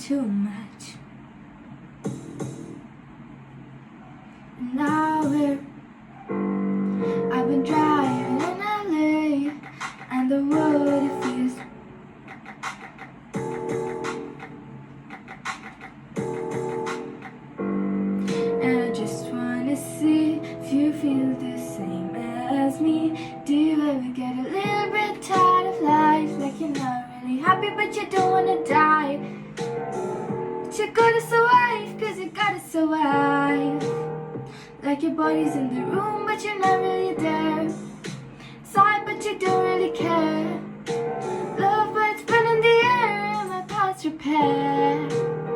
too much. An hour I've been driving in LA, and the road it feels and I just wanna see if you feel the same as me. Do you ever get a little bit tired of life? Like you're not really happy but you don't wanna die, but you gotta survive, cause you gotta survive. Like your body's in the room but you're not really there. Sigh but you don't really care. Love but it's been in the air and my parts repair.